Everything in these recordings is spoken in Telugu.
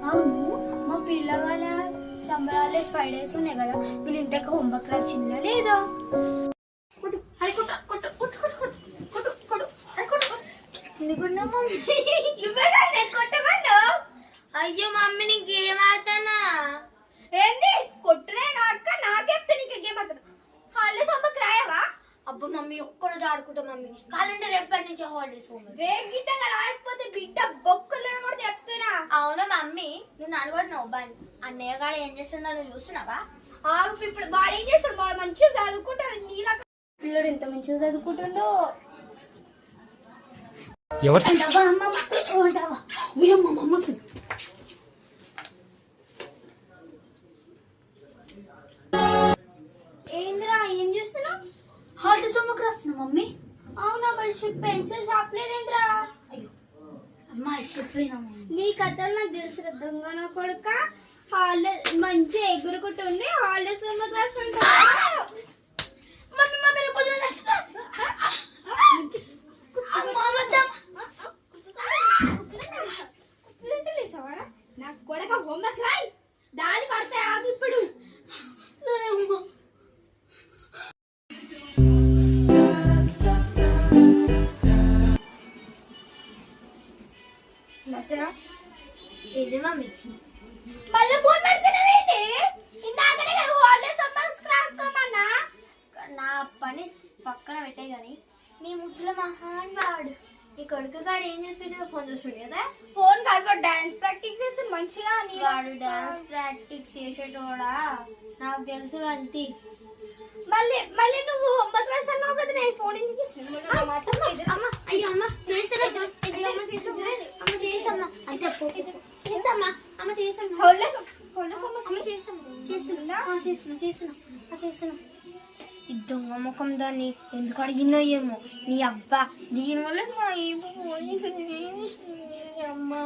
అవును, మా పిల్లగాల సంబరాలు 5 days ఉన్నాయి కదా, వీళ్ళు ఇంతకు హోంవర్క్ రాసిందా లేదా? అయ్యో మమ్మీ నీ గేమ్ ఆడతానా? ఏంది కొట్టునే కాక నాకెప్తే నీకు గేమ్ ఆడతాను. హాలిడేస్ హోంవర్క్ రాయవా? అబ్బా మమ్మీ ఒక్కరోజు ఆడుకుంటా మమ్మీ, కాలంటే రేపటి నుంచి హాలిడేస్ హోంవర్క్. గిట్టంగా రాయకపోతే బిడ్డ బొక్కలు కూడా చెప్తున్నా. అవునా మమ్మీ, నువ్వు అడగొట్టినావు బాని అన్నయ్య గాడు ఏం చేస్తున్నావు నువ్వు చూస్తున్నావా? ఆగు, ఇప్పుడు వాడు ఏం చేస్తాడు? వాడు మంచిగా చదువుకుంటాడు. నీలా పిల్లడు ఎంత మంచిగా చదువుకుంటుండో. ఏంద్రా ఏం చేస్తున్నావు? హాలిడేస్ హోంవర్క్ రాస్తున్నా మమ్మీ. అవునా, మరి పెన్సిల్ షాప్ లేదేంద్రా? అయ్యో అమ్మా చెప్పినా నీ కథలు నాకు తెలుసు. దొంగన కొడుక హాలిడేస్ మంచిగా ఎగురుకుంటుండే హాలిడేస్ హోంవర్క్ రాస్తుంటా. మమ్మీ మమ్మీ రేపు పొద్దున రాస్తుందా? నాకు కొడక హోంవర్క్ రాయి, దాని పడితే ఆగు ఇప్పుడు. సరే అమ్మా. ఇది మమ్మీ మళ్ళీ ఫోన్ పెడుతున్నావేంటి? ఇందాకనే కదా హాలిడేస్ హోంవర్క్ రాసుకోమన్నా. నా పని పక్కన పెట్టే గాని నీ ముద్దుల మహాన్ వాడు నీ కొడుకు గాడు ఏం చేస్తుండే? ఫోన్ చూస్తుండే కదా. ఫోన్ కాదు, డాన్స్ ప్రాక్టీస్ చేస్తే మంచిగా. నీ వాడు డాన్స్ ప్రాక్టీస్ చేసేటోడా నాకు తెలుసు అంతే. మళ్ళీ మళ్ళీ నువ్వు హోంవర్క్ రాస్తున్నావు కదా, నేను ఫోన్ ఎందుకు ఇస్తున్నాను? అమ్మ అయ్యో అమ్మ చేసమ్మా అమ్మ చేసమ్మా అంతే చేసమ్మా అమ్మ చేసమ్మా హాలిడేస్ హోంవర్క్ అమ్మ చేస్తున్నా ఈ దొంగ ముఖం దాన్ని ఎందుకు అడిగినో ఏమో. నీ అబ్బా దీనివల్ల మా అమ్మా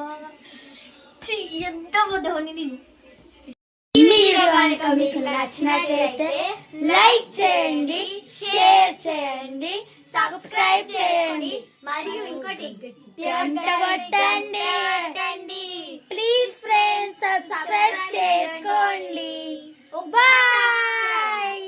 ఎంత పోతావని నేను. వీడియో కనుక మీకు నచ్చినట్లయితే లైక్ చేయండి, షేర్ చేయండి, సబ్స్క్రైబ్ చేయండి, మరియు ఇంకోటి గంట కొట్టండి. ప్లీజ్ ఫ్రెండ్స్ సబ్స్క్రైబ్ చేసుకోండి. బాయ్.